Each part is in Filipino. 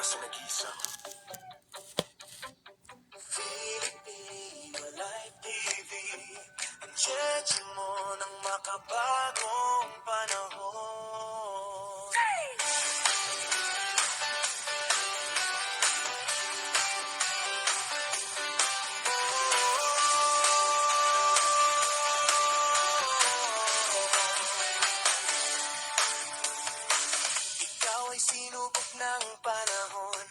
para sa nag-iisang Filipino Live TV. Ang cheche mo ng makabagong panahon. Ikaw ay sinubok ng panahon,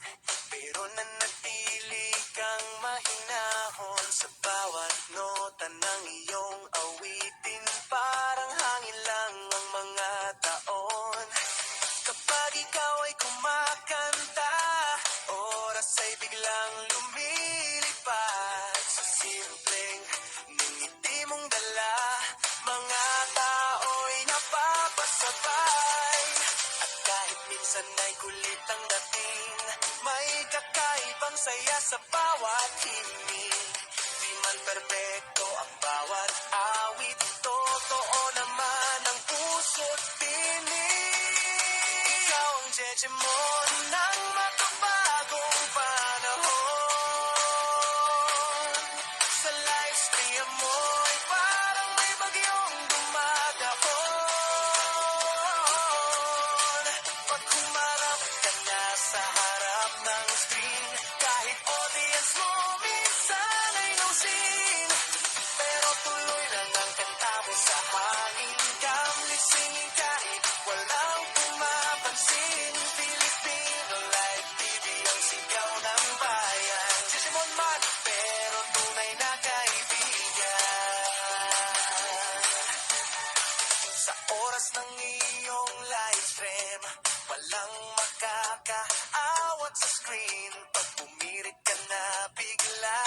pero nanatili kang mahinahon. Sa bawat nota ng iyong awitin, parang hangin lang ang mga taon. Kapag ikaw ay kumakanta, oras ay biglang lumilipad. Sa simpleng ngiti mong dala, mga tao'y napapasabay. At kahit minsan ay kulit ang dating, may kakaibang saya sa bawat himig. Di man perpekto ang bawat awit, totoo naman ang puso't tinig. Ikaw ang jeje mo ng makabagong panahon. Sa livestream mo ay parang may bagyong dumadahon. Pag humarap ka na sa harap ng screen, kahit audience mo minsan ay losing, pero tuloy lang ang kanta mo sa hangin. Kamli singing kahit walang pumapansin. Filipino Live TV ang sigaw ng bayan. Sisimon man, pero tunay na kaibigan. Sa oras ng iyong live stream, walang makakaawat sa screen. Pag pumirit ka na bigla,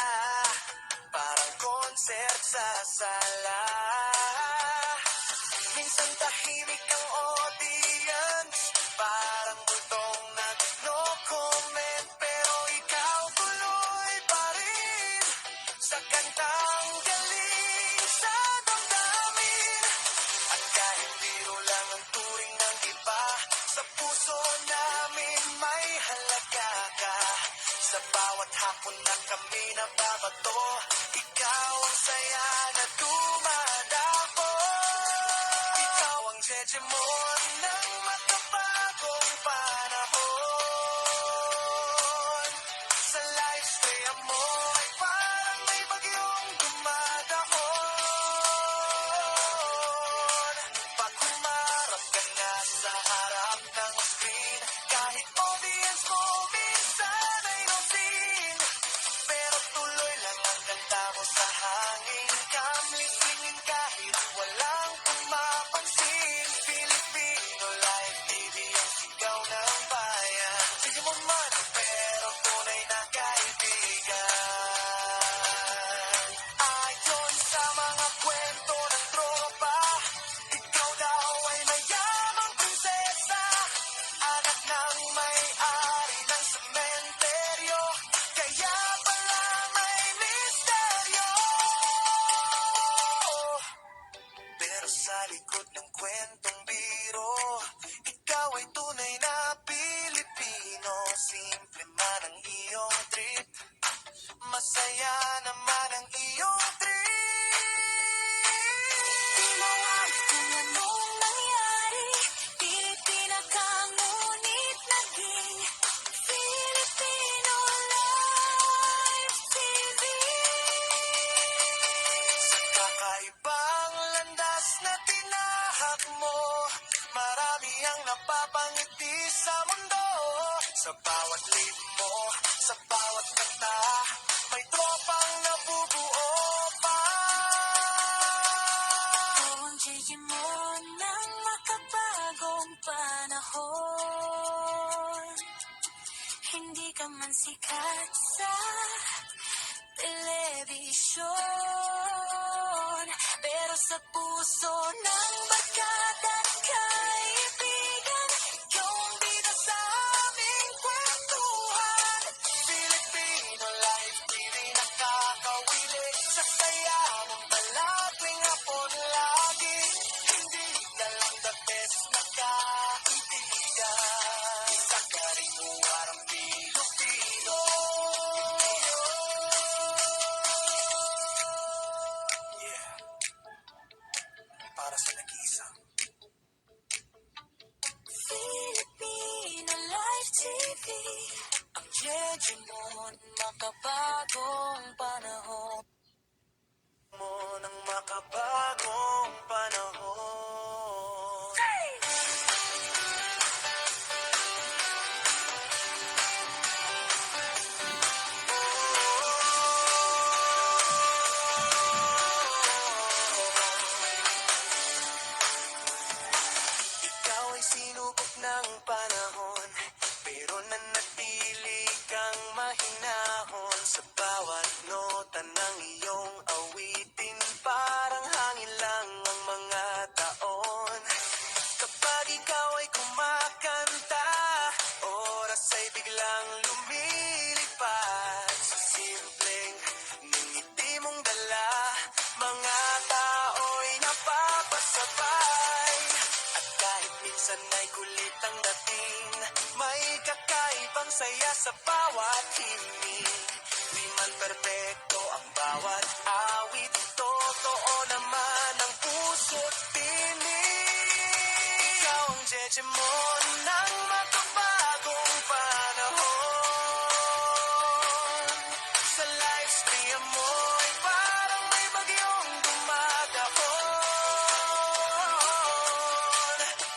parang concert sa sala. Minsan tahimik ang audience, parang butong no comment, pero ikaw tuloy pa rin sa kantang galing sa damdamin. At kahit biro lang ang turing ng iba, sa puso namin may halaga ka. Sa bawat hapon na kami nababato, ikaw ang saya na dumadapo. Ikaw ang jeje mo ng makabagong panahon. Sa livestream mo ay parang may bagyong dumadahon. Pag humarap ka na sa harap ng screen, kahit audience mo minsan ay losing, pero tuloy lang ang kanta mo sa hangin. Kamli singing kahit walang pumapansin. Filipino Live TV ang sigaw ng bayan. Sige mo man, pero tunay na kaibigan. Ayon sa mga kwento ng tropa, ikaw daw ay mayamang prinsesa, anak ng may-ari ng sementeryo, kaya pala may misteryo. Pero sa likod ng kwentong biro, ikaw ay tunay na Pilipino. Simple man ang iyong trip, masaya naman ang iyong trip. Di mo alam kung anong nangyari, Pilipina ka ngunit naging Filipino Live TV. Sa kakaibang landas na tinahak mo, marami ang napapangiti sa mundo. Sa bawat live mo, sa bawat kanta, may tropang nabubuo pa. Ikaw ang jeje mo ng makabagong panahon. Hindi ka man sikat sa telebisyon, pero sa puso ng barkada at kaibigan, ikaw ang bida sa aming kwentuhan. Filipino Live TV nakakawilig sa saya ng balagling hapon lagi. Hindi ka lang the best na kaibigan, sa karimuarang Jejemon, makabagong panahon mo ng makabagong panahon. Ikaw ay sinubok ng panahon, pero nanatili kang mahinahon. Sa bawat nota ng iyong awitin, parang hangin lang ang mga taon. Kapag ikaw ay kumakanta, oras ay biglang lumilipad. Sa simpleng ngiti mong dala, mga tao'y napapasabay. At kahit minsan ay kulit ang dating, may kakaibang saya sa bawat himig. Di man perpekto ang bawat awit, totoo naman ang puso't tinig. Ikaw ang Jejemon ng makabagong panahon. Sa livestream mo ay parang may bagyong dumadahon.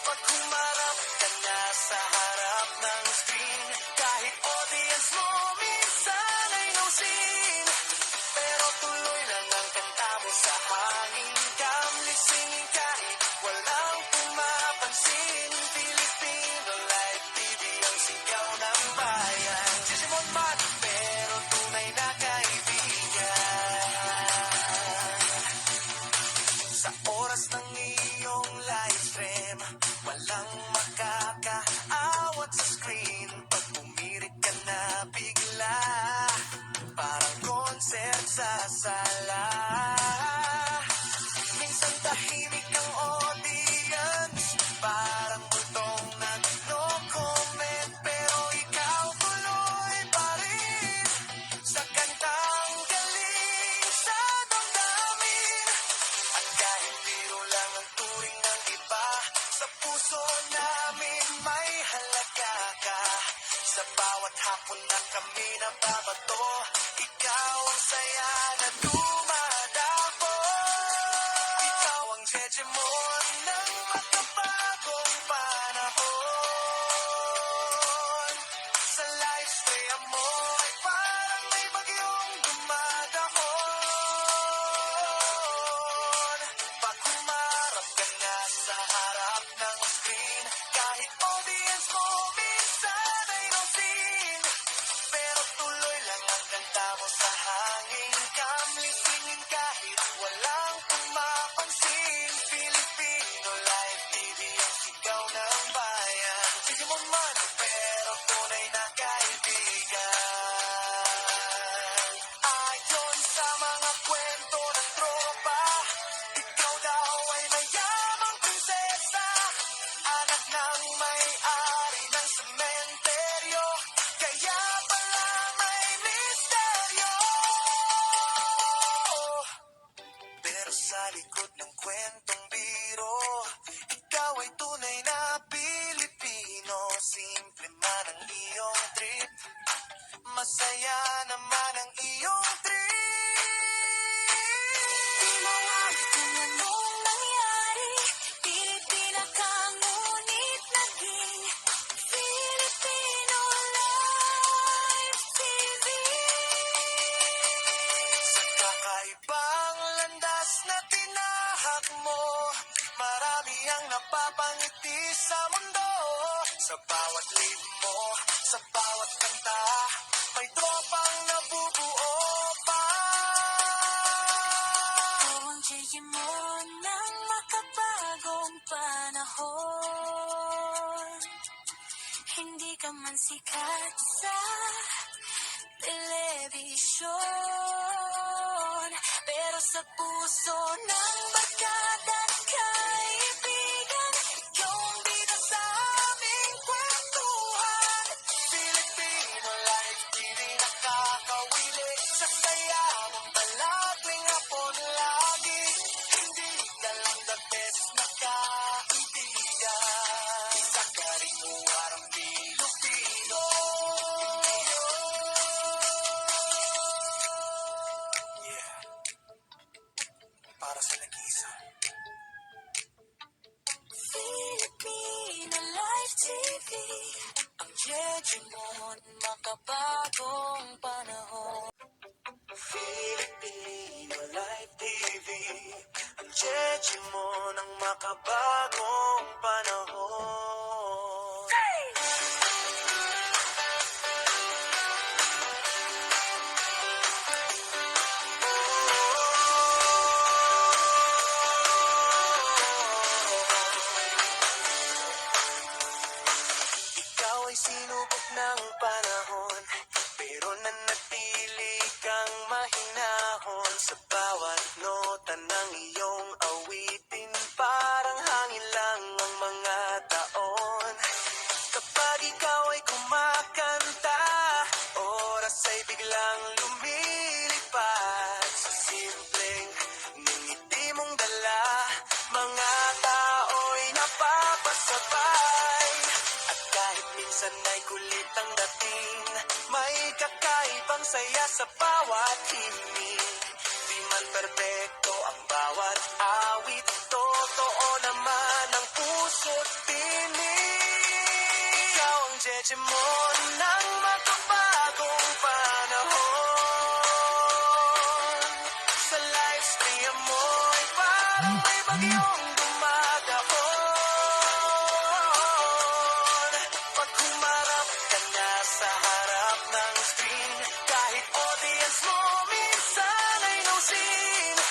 Pag humarap ka na sa harap ng screen, kahit audience mo minsan ay no scene, pero tuloy lang ang kanta mo sa hangin. Kamli singing kahit walang pumapansin. Filipino Live TV ang sigaw ng bayan. Jejemon man, pero tunay na kaibigan. Sa oras ng iyong live stream, walang makakaawat sa screen. Pag pumirit ka na bigla, parang concert sa sala. Minsan tahimik ang audience, parang bultong nagno-comment, pero ikaw tuloy pa rin sa kantang galing sa damdamin. At kahit biro lang ang turing ng iba, sa puso namin may halaga ka. Sa bawat hapon na kami nababato, ikaw ang saya na dumadapo. Ikaw ang Jejemon ng makabagong panahon. Sa livestream mo ay parang may bagyong dumadahon. Pag humarap ka na sa harap ng screen, kahit audience mo minsan ay no scene, pero tuloy lang ang kanta mo sa hangin. Kamli singing kahit walang pumapansin. Filipino Live TV ang sigaw ng bayan. Jejemon man, pero tunay na kaibigan. Ayon sa mga kwento ng tropa, ikaw daw ay mayamang prinsesa, anak ng may-ari ng sementeryo, kaya pala may misteryo. Pero sa likod ng kwentong biro, ikaw ay tunay na Pilipino. Simple man ang iyong trip, masaya naman ang iyong trip. Di mo alam kung anong nangyari, Pilipina ka ngunit naging Filipino Live TV. Sa kakaibang landas na tinahak mo, marami ang napapangiti sa mundo. Sa bawat live mo, sa bawat kanta, may tropang nabubuo pa. Ikaw ang Jejemon ng makabagong panahon. Hindi ka man sikat sa telebisyon, pero sa puso ng barkada at kaibigan, ikaw ang bida sa aming kwentuhan. Filipino Live TV nakakawilig sa saya mong balagwing hapon lagi. Hindi ka lang the best na kaibigan, sa karimuarang Pilipino. Jejemon, makabagong panahon. Filipino Live TV, ang Jejemon ng makabagong panahon. Ikaw ay sinubok ng panahon, pero nanatili kang mahinahon. Sa bawat nota ng iyong awitin, parang hangin lang ang mga taon. Kapag ikaw ay kumakanta, oras ay biglang lumilipad. Sa simpleng ngiti mong dala, mga tao'y napapasabay. At kahit minsan ay kulit ang dating, may kakaibang saya sa bawat himig. Di man perpekto ang bawat awit, totoo naman ang puso't tinig. Ikaw ang Jejemon ng makabagong panahon. Sa livestream mo ay parang may bagyong dumadahon. Pag humarap ka na sa harap ng screen, kahit audience mo minsan ay no scene,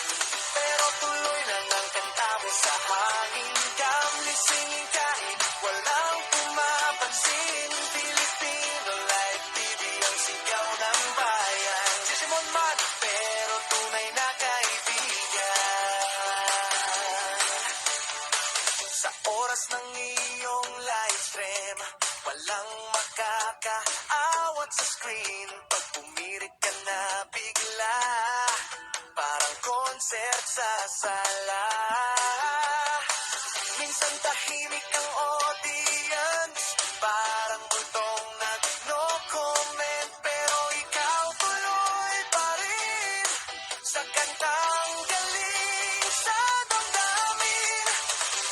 pero tuloy lang ang kanta mo sa hangin. Kamlisingin kahit walang pumapansin. Filipino Live TV ang sigaw ng bayan. Jejemon man, pero tunay na kaibigan. Sa oras ng iyong live stream, walang makakaawat sa screen. Pag pumirit ka na bigla, parang concert sa sala. Minsan tahimik ang audience, parang bultong nag-no comment, pero ikaw tuloy pa rin sa kantang galing sa damdamin.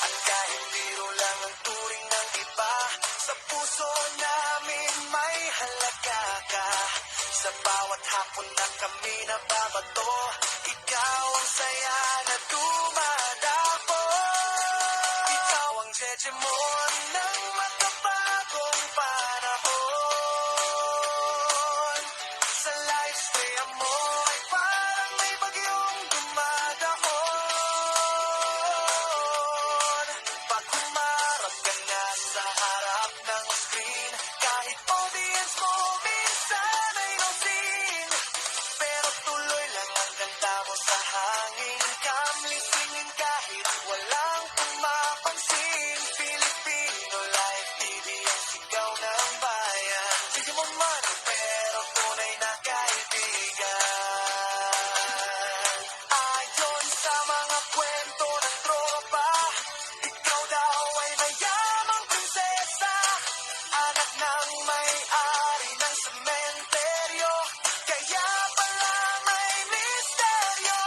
At kahit biro lang ang turing ng iba, sa puso namin may halaga ka. Sa bawat hapon na kami nababato, ikaw ang saya na dumadapo. Ikaw ang Jejemon ng makabagong panahon. Sa livestream mo ay parang may bagyong dumadahon. Pag humarap ka na sa harap ng screen, kahit audience mo minsan ay no scene, pero tuloy lang ang kanta mo sa hangin. Kamlisingin kahit walang pumapansin. Filipino Live TV ang sigaw ng bayan. Jejemon man, pero tunay na kaibigan. Ayon sa mga kwento ng tropa, ikaw daw ay mayamang prinsesa, anak ng may-ari ng sementeryo, kaya pala may misteryo.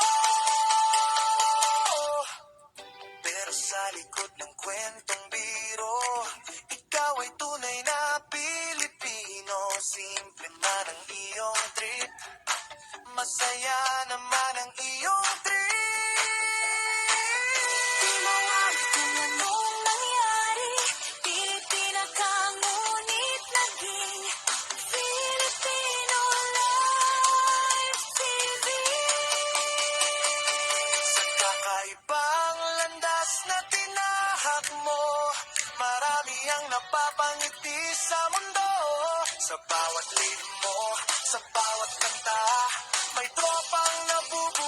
Pero sa likod ng kwentong biro, ikaw ay tunay na Pilipino. Simple man ang iyong trip, masaya naman ang iyong trip. Di mo alam kung anong nangyari, Pilipina ka ngunit naging Filipino Live TV. Sa kakaibang landas na tinahak mo, marami ang napapangiti sa mundo. Sa bawat live mo, sa bawat kanta, may tropang nabubuo.